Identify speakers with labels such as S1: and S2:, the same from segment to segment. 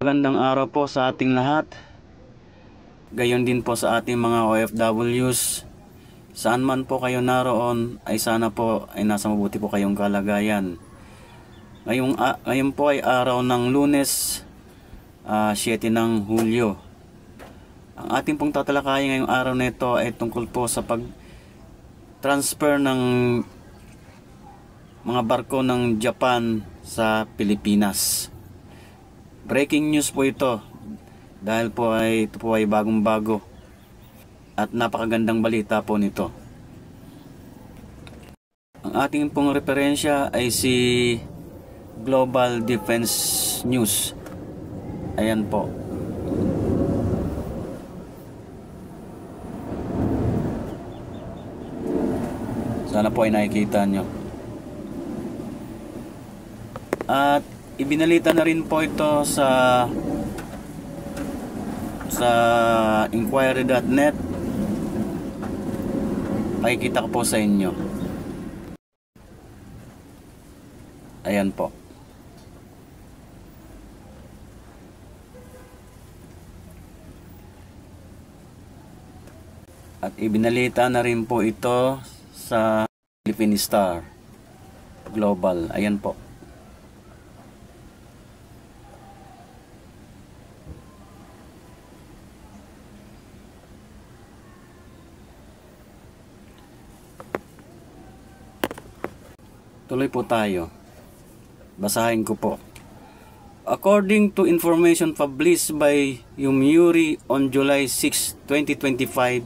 S1: Magandang araw po sa ating lahat. Gayon din po sa ating mga OFWs. Saan man po kayo naroon ay sana po ay nasa mabuti po kayong kalagayan. Ngayon po ay araw ng Lunes, 7 ng Hulyo. Ang ating pong tatalakayin ngayong araw na ito ay tungkol po sa pag-transfer ng mga barko ng Japan sa Pilipinas. Breaking news po ito dahil ito po ay bagong-bago at napakagandang balita po nito. Ang ating pong referensya ay si Global Defense News. Ayan po. Sana po ay nakikita nyo. At ibinalita na rin po ito sa inquiry.net. Pakikita ko po sa inyo. Ayan po. At ibinalita na rin po ito sa Philippine Star Global. Ayan po. Tuloy po tayo. Basahin ko po. According to information published by Yomiuri on July 6, 2025,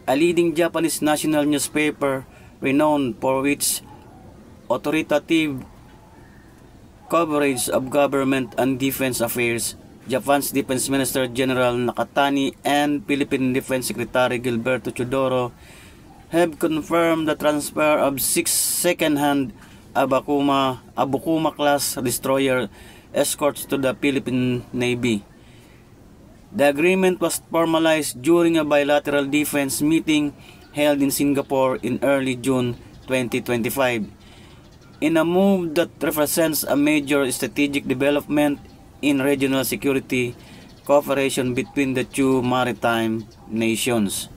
S1: a leading Japanese national newspaper renowned for its authoritative coverage of government and defense affairs, Japan's Defense Minister General Nakatani and Philippine Defense Secretary Gilberto Chodoro have confirmed the transfer of 6 second-hand Abukuma-class destroyer escorts to the Philippine Navy. The agreement was formalized during a bilateral defense meeting held in Singapore in early June 2025. In a move that represents a major strategic development in regional security cooperation between the two maritime nations.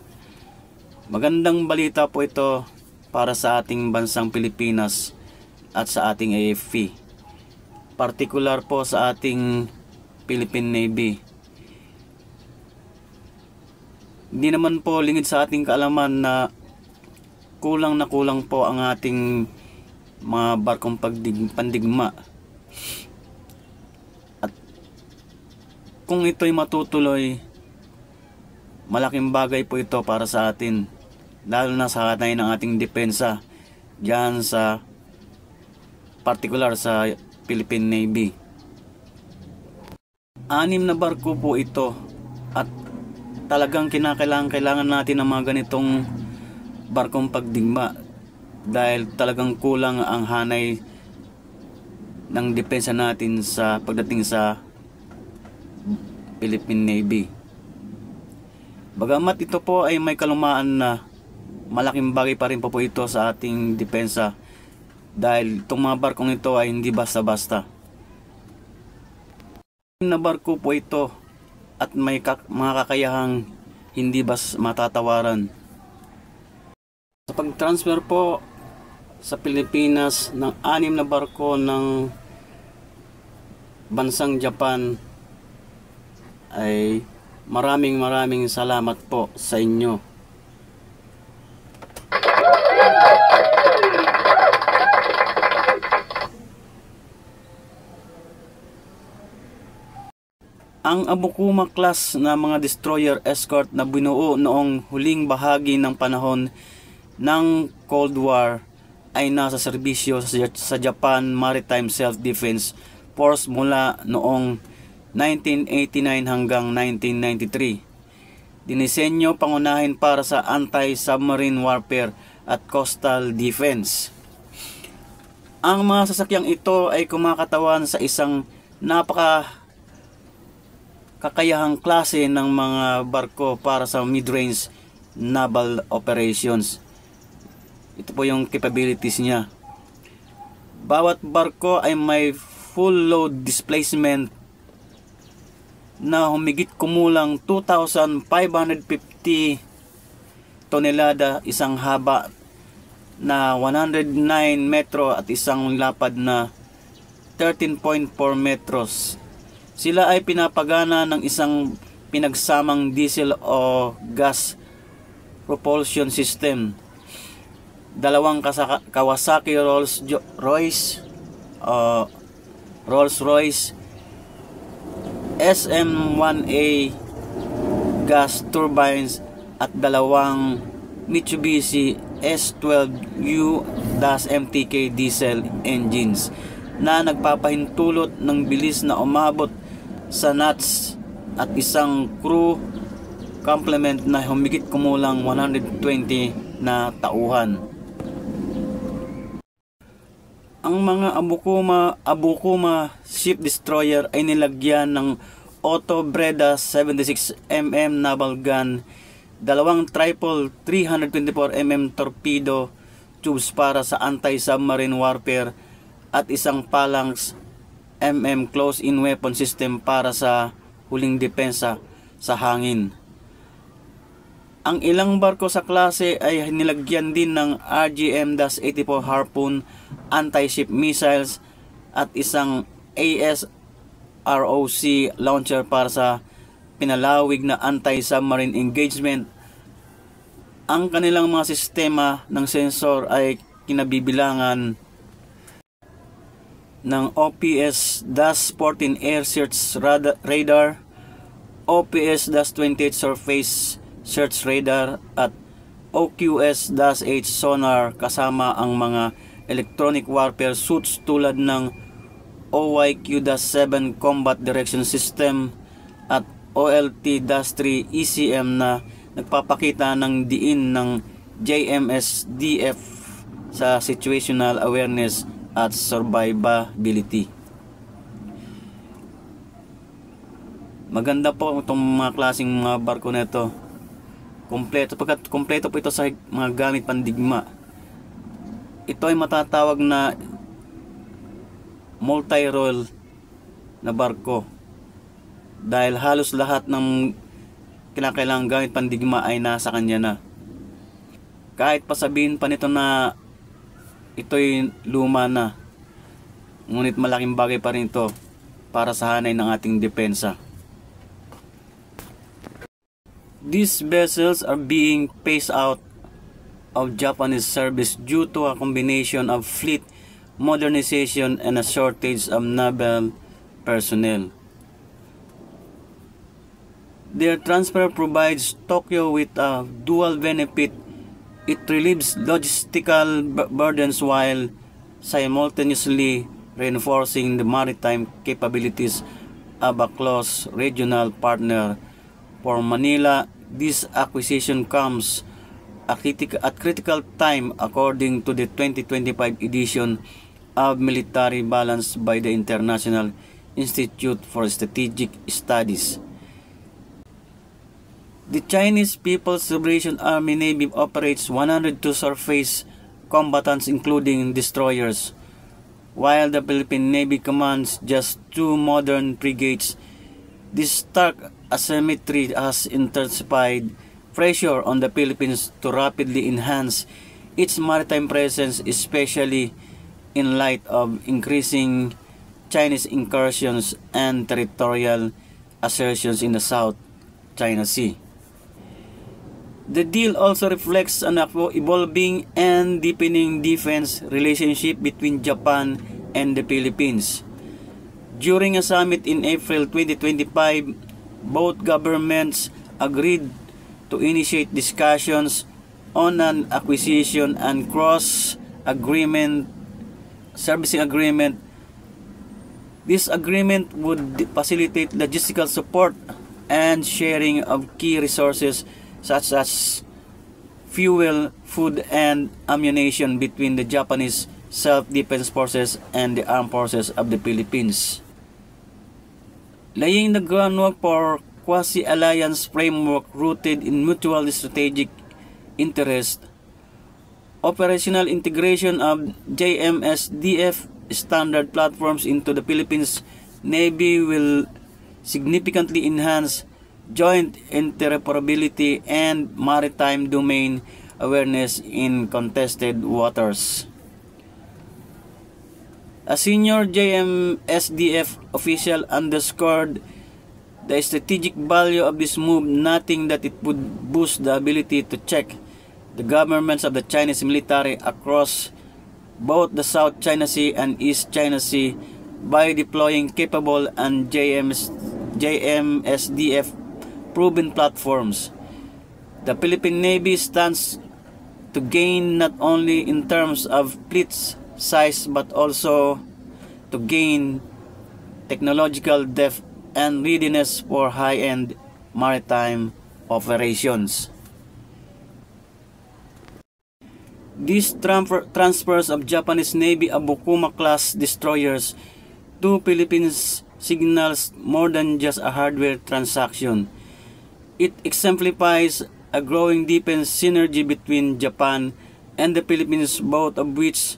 S1: Magandang balita po ito para sa ating bansang Pilipinas at sa ating AFP. Partikular po sa ating Philippine Navy. Hindi naman po lingid sa ating kaalaman na kulang po ang ating mga barkong pandigma. At kung ito'y matutuloy, malaking bagay po ito para sa atin, lalo na sa hanay ng ating depensa diyan sa partikular sa Philippine Navy. 6 na barko po ito at talagang kailangan natin ng mga ganitong barkong pagdigma dahil talagang kulang ang hanay ng depensa natin sa pagdating sa Philippine Navy. Bagamat ito po ay may kalumaan na, malaking bagay pa rin po ito sa ating depensa dahil itong mga barkong ito ay hindi basta-basta. Na barko po ito at may mga kakayahang hindi matatawaran. Sa pag-transfer po sa Pilipinas ng 6 na barko ng bansang Japan ay maraming salamat po sa inyo. Ang Abukuma class na mga destroyer escort na binuo noong huling bahagi ng panahon ng Cold War ay nasa serbisyo sa Japan Maritime Self-Defense Force mula noong 1989 hanggang 1993. Dinisenyo pangunahin para sa anti-submarine warfare at coastal defense. Ang mga sasakyang ito ay kumakatawan sa isang kakayahang klase ng mga barko para sa mid-range naval operations. Ito po yung capabilities niya. Bawat barko ay may full load displacement na humigit kumulang 2,550 tonelada, isang haba na 109 metro at isang lapad na 13.4 metros. Sila ay pinapagana ng isang pinagsamang diesel o gas propulsion system. Dalawang Kawasaki Rolls-Royce SM-1A gas turbines at dalawang Mitsubishi S12U-MTK diesel engines na nagpapahintulot ng bilis na umabot sa knots at isang crew complement na humigit kumulang 120 na tauhan. Ang mga Abukuma ship destroyer ay nilagyan ng Otto Breda 76mm naval gun, dalawang triple 324mm torpedo tubes para sa anti-submarine warfare at isang Phalanx close-in weapon system para sa huling depensa sa hangin. Ang ilang barko sa klase ay nilagyan din ng RGM-84 Harpoon anti-ship missiles at isang ASROC launcher para sa pinalawig na anti-submarine engagement. Ang kanilang mga sistema ng sensor ay kinabibilangan ng OPS-14 Air Search Radar, OPS-28 Surface Search Radar at OQS-8 sonar, kasama ang mga electronic warfare suits tulad ng OYQ-7 Combat Direction System at OLT-3 ECM na nagpapakita ng diin ng JMSDF sa situational awareness at survivability. Maganda po itong mga klaseng mga barko na ito. Kompleto po ito sa mga gamit pandigma. Ito ay matatawag na multi-role na barko dahil halos lahat ng kinakailangang gamit pandigma ay nasa kanya na. Kahit pasabihin pa nito na ito'y luma na, ngunit malaking bagay pa rin ito para sa hanay ng ating depensa. These vessels are being phased out of Japanese service due to a combination of fleet modernization and a shortage of naval personnel. Their transfer provides Tokyo with a dual benefit. It relieves logistical burdens while simultaneously reinforcing the maritime capabilities of a close regional partner. For Manila, this acquisition comes at critical time according to the 2025 edition of Military Balance by the International Institute for Strategic Studies. The Chinese People's Liberation Army Navy operates 102 surface combatants including destroyers, while the Philippine Navy commands just 2 modern frigates. This stark asymmetry has intensified pressure on the Philippines to rapidly enhance its maritime presence, especially in light of increasing Chinese incursions and territorial assertions in the South China Sea. The deal also reflects an evolving and deepening defense relationship between Japan and the Philippines. During a summit in April 2025, both governments agreed to initiate discussions on an acquisition and servicing agreement. This agreement would facilitate logistical support and sharing of key resources such as fuel, food, and ammunition between the Japanese Self-Defense Forces and the Armed Forces of the Philippines. Laying the groundwork for quasi-alliance framework rooted in mutual strategic interest, operational integration of JMSDF standard platforms into the Philippines Navy will significantly enhance joint interoperability and maritime domain awareness in contested waters. A senior JMSDF official underscored the strategic value of this move, noting that it would boost the ability to check the governments of the Chinese military across both the South China Sea and East China Sea by deploying capable and JMSDF proven platforms. The Philippine Navy stands to gain not only in terms of fleet size but also to gain technological depth and readiness for high-end maritime operations. These transfers of Japanese Navy Abukuma-class destroyers to Philippines signals more than just a hardware transaction. It exemplifies a growing defense synergy between Japan and the Philippines, both of which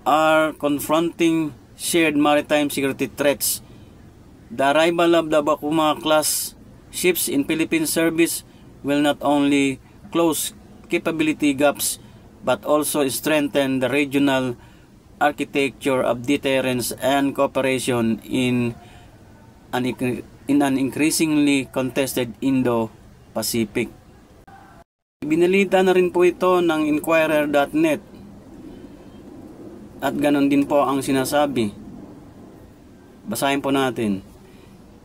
S1: are confronting shared maritime security threats. The arrival of the Abukuma-class ships in Philippine service will not only close capability gaps but also strengthen the regional architecture of deterrence and cooperation in an increasingly contested Indo-Pacific. Binalita na rin po ito ng Inquirer.net at ganon din po ang sinasabi. Basahin po natin.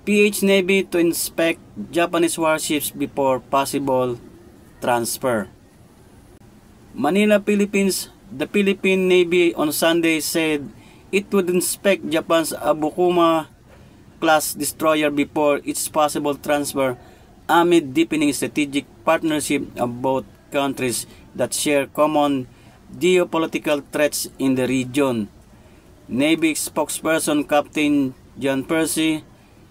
S1: PH Navy to inspect Japanese warships before possible transfer. Manila, Philippines. The Philippine Navy on Sunday said it would inspect Japan's Abukuma-class destroyer before its possible transfer amid deepening strategic partnership of both countries that share common geopolitical threats in the region. Navy spokesperson Captain John Percy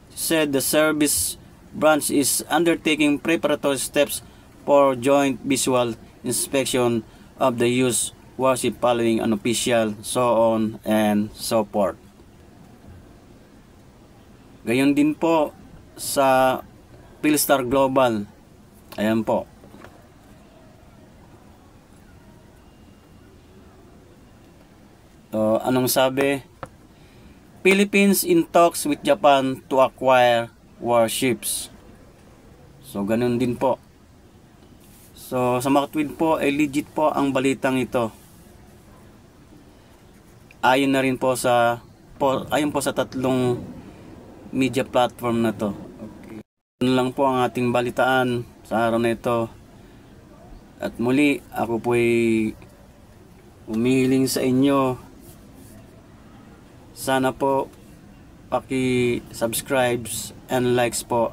S1: said the service branch is undertaking preparatory steps for joint visual inspection of the used warship following an official so on and so forth. Gayon din po sa Philstar Global. Ayan po. So, anong sabi? Philippines in talks with Japan to acquire warships. So, ganun din po. So, sa mga tweet po, ay legit po ang balitang ito. Ayon na rin po sa ayon po sa tatlong media platform na to. Okay. Ano lang po ang ating balitaan sa araw na ito. At muli, ako po ay umihiling sa inyo. Sana po paki-subscribe and likes po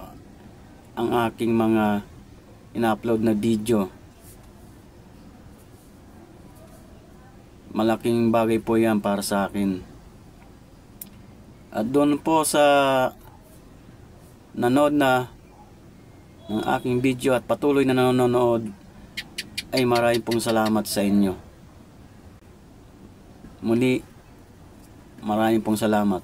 S1: ang aking mga ina-upload na video. Malaking bagay po yan para sa akin. At doon po sa nanood na ng aking video at patuloy na nanonood, ay maraming pong salamat sa inyo. Muli, maraming pong salamat.